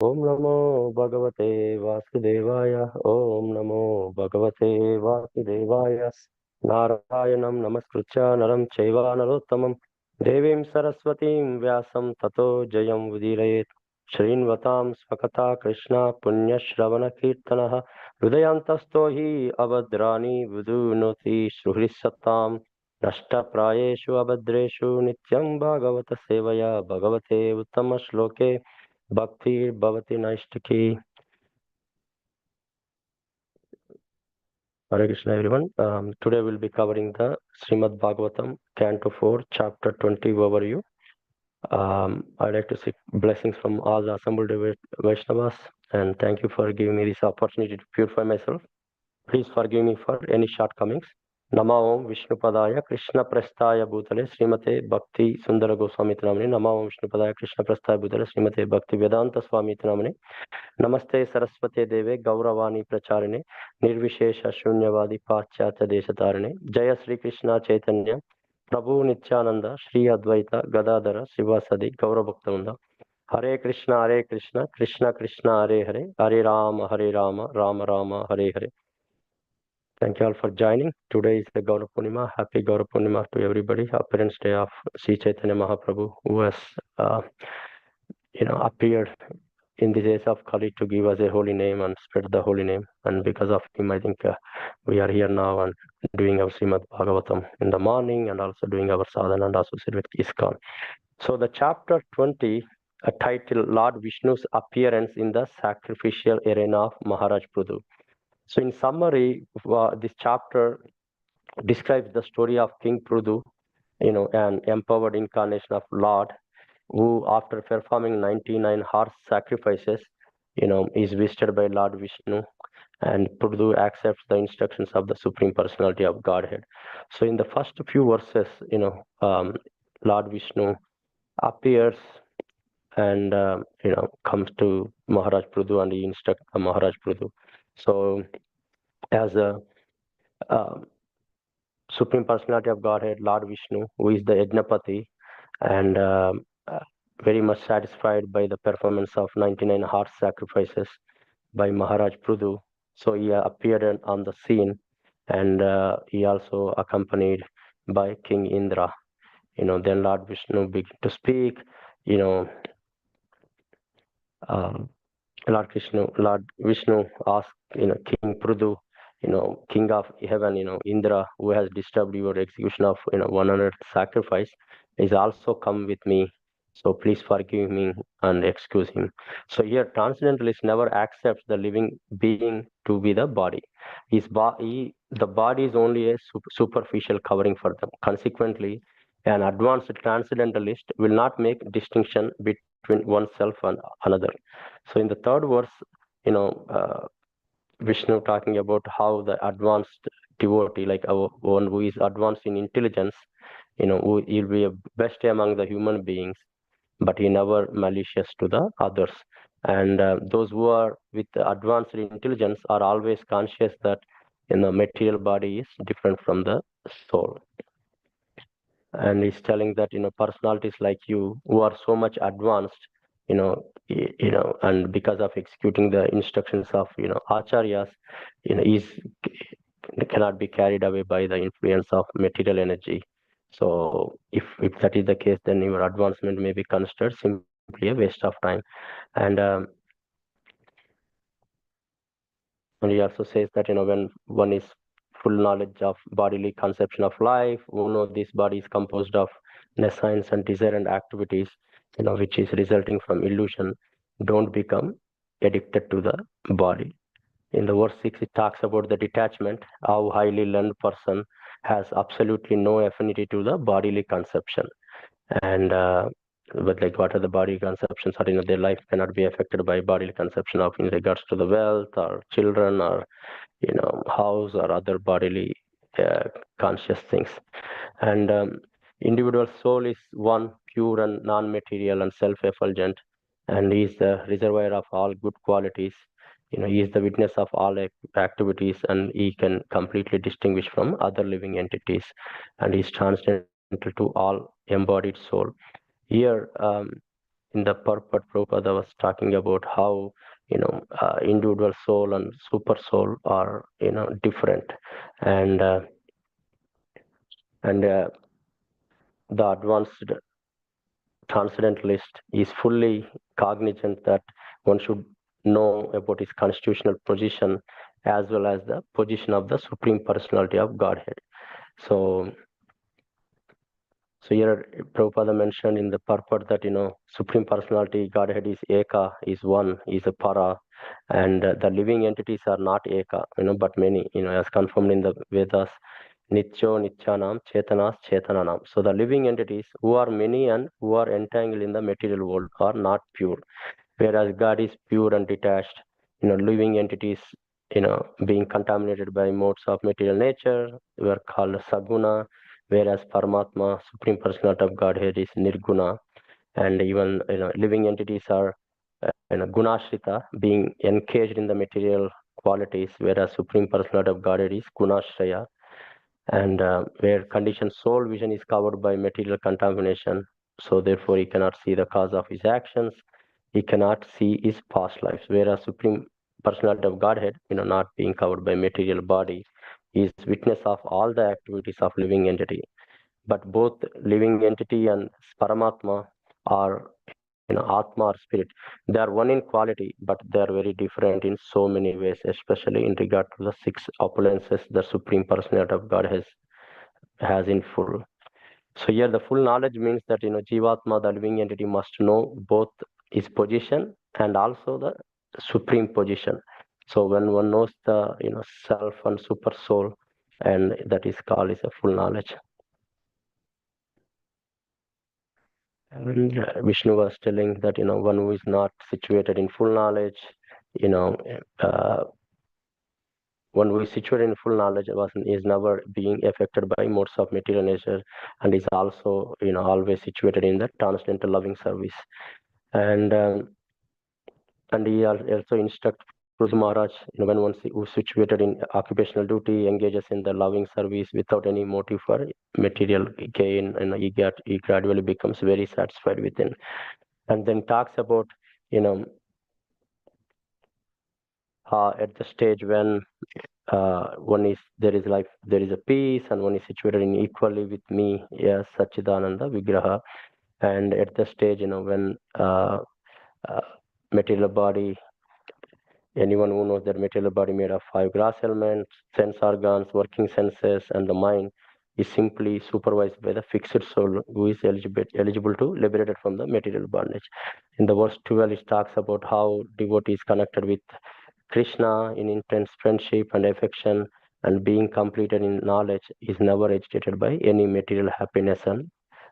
Om Namo Bhagavate Vasudevaya. Om Namo Bhagavate Vasudevaya. Narayanam Namaskritya Naram Chaiva Narottamam Devim Saraswatim Vyasam Tato Jayam Udirayet Shrinvatam Svakata Krishna Punya Shravana Kirtanaha Hridayantasto hi Abhadrani Vidunoti Shruhrisatam Nashta Prayeshu Abhadreshu Nityam Bhagavata Sevaya Bhagavate Uttama Shloke Bhakti Bhavati Naistaki. Hare Krishna, everyone. Today we'll be covering the Srimad Bhagavatam, Canto 4, Chapter 20 overview. I'd like to seek blessings from all the assembled Vaishnavas, and thank you for giving me this opportunity to purify myself. Please forgive me for any shortcomings. Nama Om Vishnupadaya Krishna Prasthaya Bhutale Srimate Bhakti Sundara Goswami Namani. Nama Om Vishnupadaya Krishna Prasthaya Bhutale Srimate Bhakti Vedanta Swami Namani. Namaste Saraswate Deve Gauravani Pracharine Nirvishesha Shunyavadi Paschatya Deshatarine Jaya Sri Krishna Chaitanya Prabhu Nityananda Sri Advaita Gadadhara Sivasadi Gauravaktamunda Hare Krishna Krishna Krishna Hare Hare Hare Rama Rama Rama Hare Hare. Thank you all for joining. Today is the Gaura Purnima. Happy Gaura Purnima to everybody. Appearance day of Sri Chaitanya Mahaprabhu, who has appeared in the days of Kali to give us a holy name and spread the holy name. And because of him, I think we are here now and doing our Srimad Bhagavatam in the morning and also doing our sadhana and associated with ISKCON. So the chapter 20, titled Lord Vishnu's Appearance in the Sacrificial Arena of Maharaj Prudu. So in summary, this chapter describes the story of King Prudu, an empowered incarnation of Lord, who after performing 99 horse sacrifices, is visited by Lord Vishnu, and Prudu accepts the instructions of the Supreme Personality of Godhead. So in the first few verses, Lord Vishnu appears and comes to Maharaj Prudu and he instructs Maharaj Prudu. So as a Supreme Personality of Godhead, Lord Vishnu, who is the Yajnapati, and very much satisfied by the performance of 99 horse sacrifices by Maharaj Prudu. So he appeared on the scene, and he also accompanied by King Indra. Then Lord Vishnu began to speak. Lord Vishnu asked, King Prudu, King of heaven, Indra, who has disturbed your execution of 100 sacrifice, is also come with me. So please forgive me and excuse him. So here, transcendentalist never accepts the living being to be the body. The body is only a superficial covering for them. Consequently, an advanced transcendentalist will not make distinction between oneself and another. So in the third verse, Vishnu talking about how the advanced devotee, like our one who is advanced in intelligence, who will be a best among the human beings, but he never malicious to the others. And those who are with advanced intelligence are always conscious that material body is different from the soul. And he's telling that personalities like you who are so much advanced, and because of executing the instructions of acharyas, is cannot be carried away by the influence of material energy. So if that is the case, then your advancement may be considered simply a waste of time. And he also says that when one is full knowledge of bodily conception of life, this body is composed of nescience and desire and activities, which is resulting from illusion, don't become addicted to the body. In the verse 6, it talks about the detachment, how highly learned person has absolutely no affinity to the bodily conception. And but like what are the body conceptions are, their life cannot be affected by bodily conception of in regards to the wealth or children or house or other bodily conscious things. And individual soul is one, pure and non-material and self-effulgent, and he is the reservoir of all good qualities. He is the witness of all activities, and he can completely distinguish from other living entities, and he is transcendental to all embodied soul. Here in the purport, Prabhupada was talking about how individual soul and super soul are different, and the advanced transcendentalist is fully cognizant that one should know about his constitutional position as well as the position of the Supreme Personality of Godhead. So here Prabhupada mentioned in the purport that Supreme Personality Godhead is Eka, is one, is a para, and the living entities are not Eka, but many, as confirmed in the Vedas. Nityo Nityanam Chetanas Chetananam. So the living entities who are many and who are entangled in the material world are not pure, whereas God is pure and detached. Living entities, being contaminated by modes of material nature were called Saguna, whereas Paramatma, Supreme Personality of Godhead, is Nirguna, and even living entities are Gunashrita, being engaged in the material qualities, whereas Supreme Personality of Godhead is Gunashraya, and where conditioned soul vision is covered by material contamination, so therefore he cannot see the cause of his actions, he cannot see his past lives, whereas Supreme Personality of Godhead, not being covered by material body, is witness of all the activities of living entity. But both living entity and Paramatma are Atma or spirit. They are one in quality, but they are very different in so many ways, especially in regard to the six opulences the Supreme Personality of God has in full. So here the full knowledge means that Jivatma, the living entity, must know both his position and also the supreme position. So when one knows the self and super soul, and that is called is a full knowledge. And Vishnu was telling that one who is not situated in full knowledge, uh, one who is situated in full knowledge is never being affected by modes of material nature, and is also always situated in the transcendental loving service. And he also instructs Pruth Maharaj, when one who is situated in occupational duty engages in the loving service without any motive for material gain, and he gradually becomes very satisfied within. And then talks about at the stage when there is a peace, and one is situated in equally with me, yes, Sachidananda Vigraha. And at the stage when material body, anyone who knows that material body made of 5 gross elements, sense organs, working senses, and the mind is simply supervised by the fixed soul who is eligible to liberated from the material bondage. In the verse 12, it talks about how devotee is connected with Krishna in intense friendship and affection, and being completed in knowledge is never agitated by any material happiness and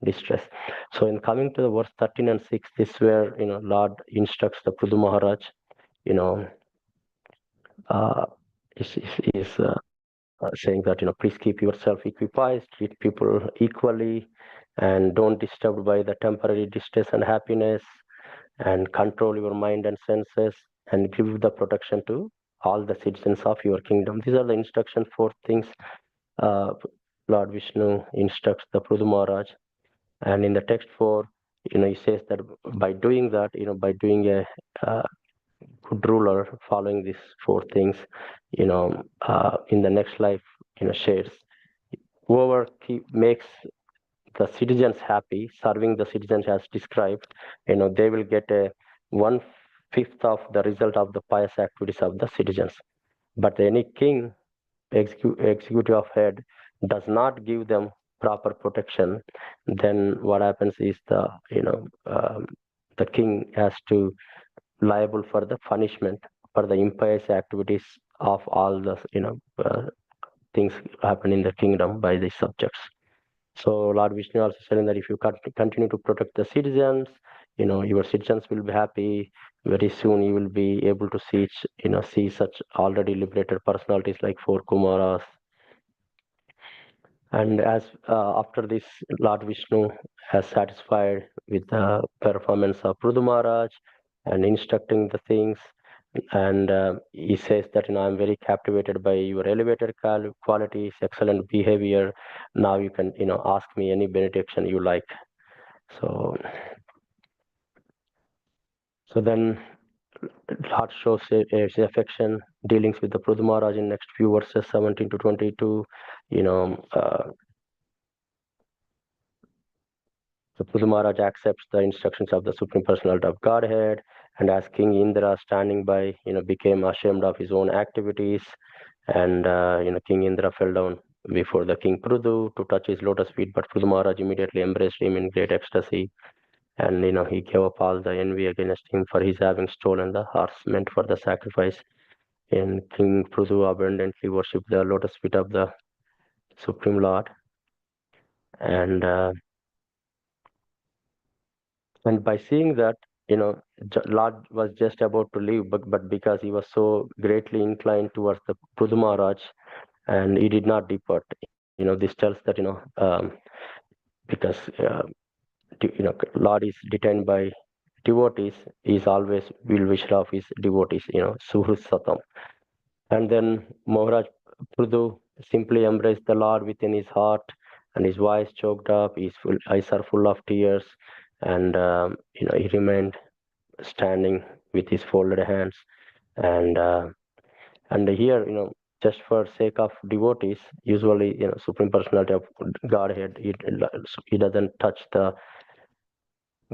distress. So in coming to the verse 13 and 6, this is where Lord instructs the Prudu Maharaj, uh, is saying that please keep yourself equipped, treat people equally, and don't disturb by the temporary distress and happiness, and control your mind and senses, and give the protection to all the citizens of your kingdom. These are the instructions, 4 things Lord Vishnu instructs the Prudu Maharaj. And in the text 4, he says that by doing that, by doing a good ruler, following these 4 things, in the next life, shares. Whoever makes the citizens happy, serving the citizens as described, they will get a 1/5 of the result of the pious activities of the citizens. But any king, executive of head, does not give them proper protection, then what happens is the king has to liable for the punishment for the impious activities of all the things happen in the kingdom by the subjects. So Lord Vishnu also saying that if you continue to protect the citizens, your citizens will be happy. Very soon you will be able to see such already liberated personalities like 4 Kumaras. And as after this, Lord Vishnu has satisfied with the performance of Prudu Maharaj and instructing the things, and he says that I'm very captivated by your elevated qualities, excellent behavior. Now you can ask me any benediction you like. So So then Lord shows his affection, dealings with the Prudu Maharaj in next few verses 17 to 22. So Prudu Maharaj accepts the instructions of the Supreme Personality of Godhead, and as King Indra standing by, became ashamed of his own activities, and King Indra fell down before the King Prudu to touch his lotus feet, but Prudu Maharaj immediately embraced him in great ecstasy, and he gave up all the envy against him for his having stolen the horse meant for the sacrifice. And King Prudu abundantly worshipped the lotus feet of the Supreme Lord, and by seeing that, Lord was just about to leave, but because he was so greatly inclined towards the Prudu Maharaj, and he did not depart. This tells that because Lord is detained by devotees, he is always will wisher of his devotees. Suhrut Satam. And then Maharaj Prudu simply embraced the Lord within his heart, and his voice choked up, his eyes are full of tears, and he remained standing with his folded hands. And here, just for sake of devotees, usually, Supreme Personality of Godhead, he doesn't touch the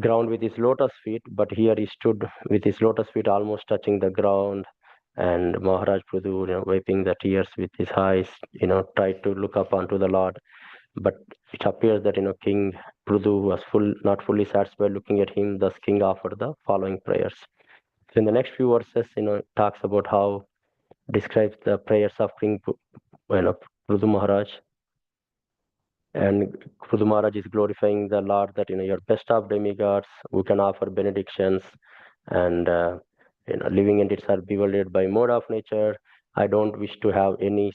ground with his lotus feet, but here he stood with his lotus feet almost touching the ground. And Maharaj Prudu, wiping the tears with his eyes, tried to look up onto the Lord. But it appears that, King Prudu was not fully satisfied looking at him. Thus, King offered the following prayers. So in the next few verses, it talks about how describes the prayers of King Prudu Maharaj. And Prudu Maharaj is glorifying the Lord that, you're best of demigods who can offer benedictions, and, living entities are bewildered by mode of nature. I don't wish to have any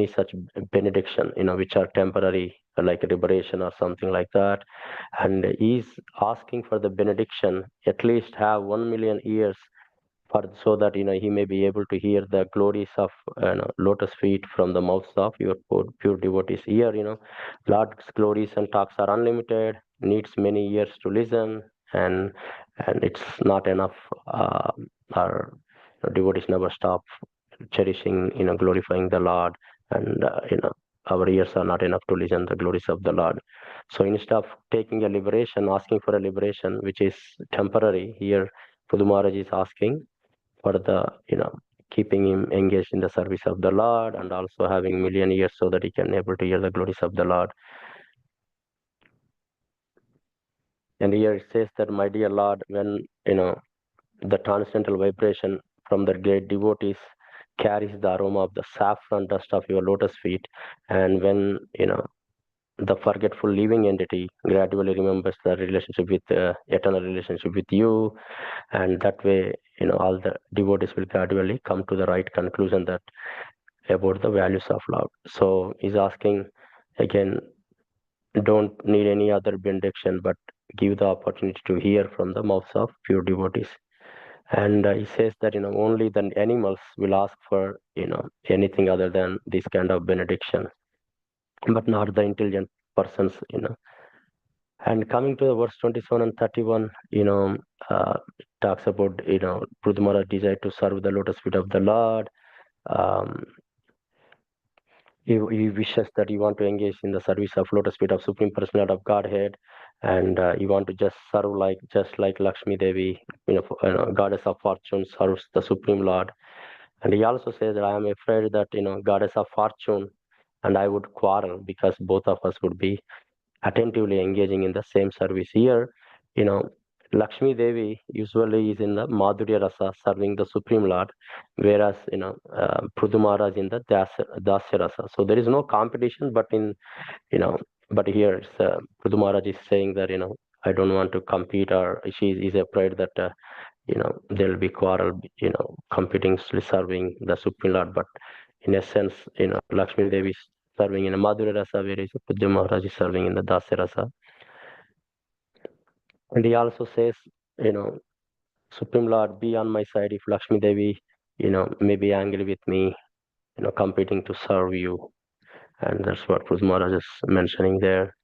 such benediction, which are temporary, like liberation or something like that. And he's asking for the benediction, at least have 1 million years so that he may be able to hear the glories of lotus feet from the mouths of your pure devotees. Here, Lord's glories and talks are unlimited, needs many years to listen, and it's not enough. Our devotees never stop cherishing, glorifying the Lord, and our ears are not enough to listen the glories of the Lord. So instead of taking a liberation, asking for a liberation, which is temporary, here Prudu Maharaj is asking for the keeping him engaged in the service of the Lord, and also having million years so that he can able to hear the glories of the Lord. And here it says that, my dear Lord, when the transcendental vibration from the great devotees carries the aroma of the saffron dust of your lotus feet, and when the forgetful living entity gradually remembers the relationship with eternal relationship with you, and that way all the devotees will gradually come to the right conclusion that about the values of love. So he's asking again, don't need any other benediction, but give the opportunity to hear from the mouths of pure devotees. And he says that only the animals will ask for anything other than this kind of benediction, but not the intelligent persons. And coming to the verse 27 and 31, talks about Prudu Maharaj desire to serve the lotus feet of the Lord. Um, he wishes that he want to engage in the service of lotus feet of Supreme Personality of Godhead, and he want to just serve just like Lakshmi Devi, goddess of fortune, serves the Supreme Lord. And he also says that I am afraid that goddess of fortune and I would quarrel, because both of us would be attentively engaging in the same service. Here, Lakshmi Devi usually is in the Madhurya Rasa serving the Supreme Lord, whereas Prudu Maharaj in the Dasya Rasa. So there is no competition, but but here it's, Prudu Maharaj is saying that I don't want to compete, or she is afraid that there will be quarrel, competing serving the Supreme Lord. But in essence, Lakshmi Devi is serving in a Madhurya Rasa, whereas Prudu Maharaj is serving in the Dasya Rasa. And he also says, Supreme Lord, be on my side if Lakshmi Devi, may be angry with me, competing to serve you. And that's what Prudu Maharaj is mentioning there.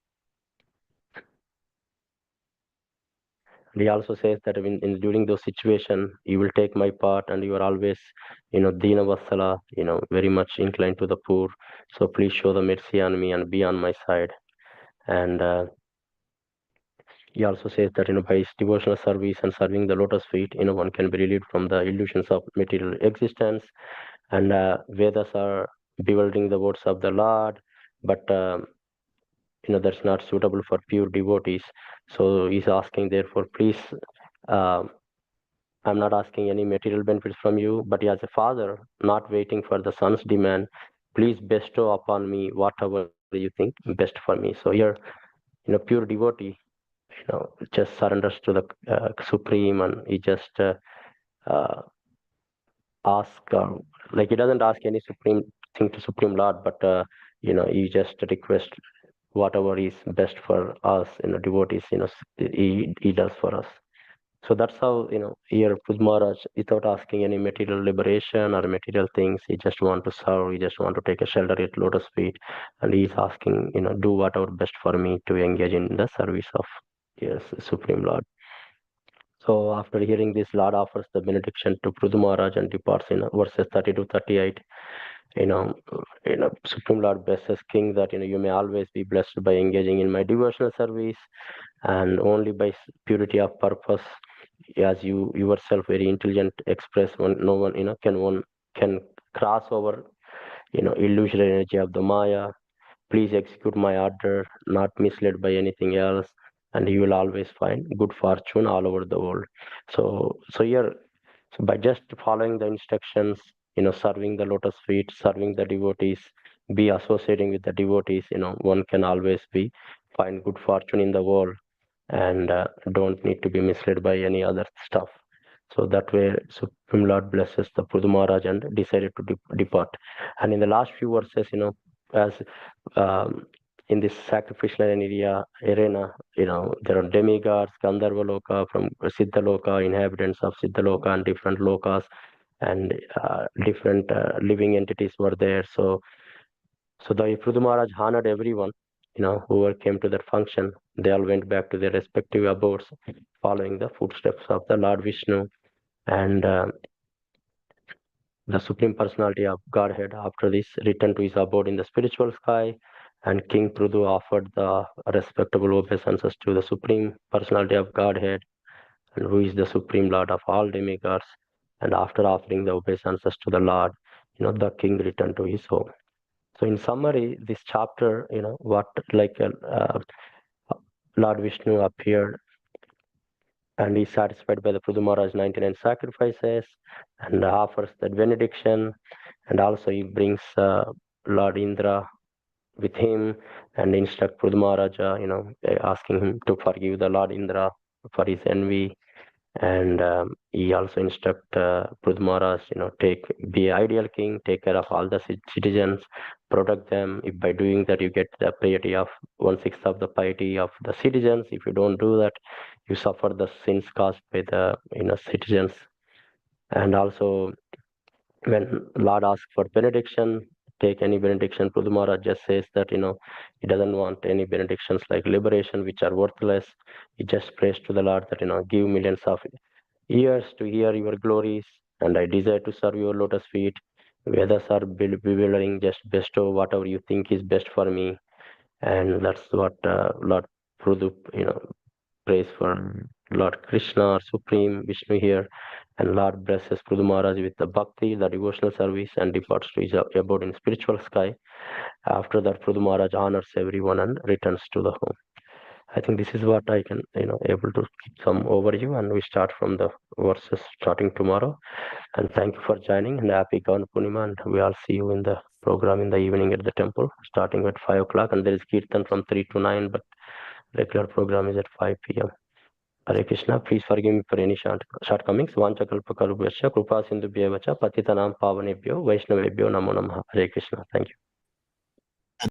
he also says that during those situations, you will take my part and you are always, Dina Vasala, very much inclined to the poor. So please show the mercy on me and be on my side. And he also says that, by his devotional service and serving the lotus feet, one can be relieved from the illusions of material existence. And Vedas are bewildering the words of the Lord, but that's not suitable for pure devotees. So he's asking, therefore, please, uh, I'm not asking any material benefits from you, but as a father, not waiting for the son's demand, please bestow upon me whatever you think best for me. So here, pure devotee, just surrenders to the Supreme, and he just uh, ask, like he doesn't ask any supreme thing to Supreme Lord, but he just request whatever is best for us, devotees, he does for us. So that's how, here Puz Maharaj, without asking any material liberation or material things, he just want to serve, he just want to take a shelter at lotus feet, and he's asking, do whatever best for me to engage in the service of, yes, Supreme Lord. So after hearing this, Lord offers the benediction to Prudu Maharaj and departs in verses 30 to 38. You know, Supreme Lord blesses King that, you may always be blessed by engaging in my devotional service, and only by purity of purpose, as you yourself very intelligent express, no one, can cross over, illusory energy of the Maya. Please execute my order, not misled by anything else, and you will always find good fortune all over the world. So here, so by just following the instructions, serving the lotus feet, serving the devotees, be associating with the devotees, one can always be find good fortune in the world, and don't need to be misled by any other stuff. So that way, Supreme Lord blesses the Prudu Maharaj and decided to depart. And in the last few verses, as in this sacrificial arena, there are demigods, Gandharva Loka, from Siddha Loka, inhabitants of Siddha Loka, and different lokas, and different living entities were there. So the Prudu Maharaj honored everyone, whoever came to that function. They all went back to their respective abodes, following the footsteps of the Lord Vishnu. And the Supreme Personality of Godhead, after this, returned to his abode in the spiritual sky, and King Prudu offered the respectable obeisances to the Supreme Personality of Godhead, and who is the Supreme Lord of all demigods. And after offering the obeisances to the Lord, the king returned to his home. So, in summary, this chapter, what like Lord Vishnu appeared, and is satisfied by the Prudu Maharaj's 99 sacrifices, and offers that benediction, and also he brings Lord Indra with him and instruct Prudu Maharaja, asking him to forgive the Lord Indra for his envy. And he also instruct Prudu Maharaj, be ideal king, take care of all the citizens, protect them. If by doing that you get the piety of 1/6 of the piety of the citizens, if you don't do that, you suffer the sins caused by the citizens. And also, when Lord asks for benediction, take any benediction. Prudu Maharaj just says that, he doesn't want any benedictions like liberation, which are worthless. He just prays to the Lord that, give millions of years to hear your glories, and I desire to serve your lotus feet. Vedas are bewildering, just bestow whatever you think is best for me. And that's what Lord Prudu, prays for Lord Krishna or Supreme Vishnu here. And Lord blesses Prudu Maharaj with the bhakti, the devotional service, and departs to his abode in spiritual sky. After that, Prudu Maharaj honors everyone and returns to the home. I think this is what I can, able to keep some overview, and we start from the verses starting tomorrow. And thank you for joining, and happy Gaun Purnima, and we all see you in the program in the evening at the temple, starting at 5 o'clock, and there is Kirtan from 3 to 9, but regular program is at 5 p.m. Hare Krishna, please forgive me for any shortcomings. Vanchakalpakalubhyascha, Krupa Sindhubhyevacha, Patitanam Pavanebhyo, Vaishnavebhyo, Namo Namaha. Hare Krishna, thank you.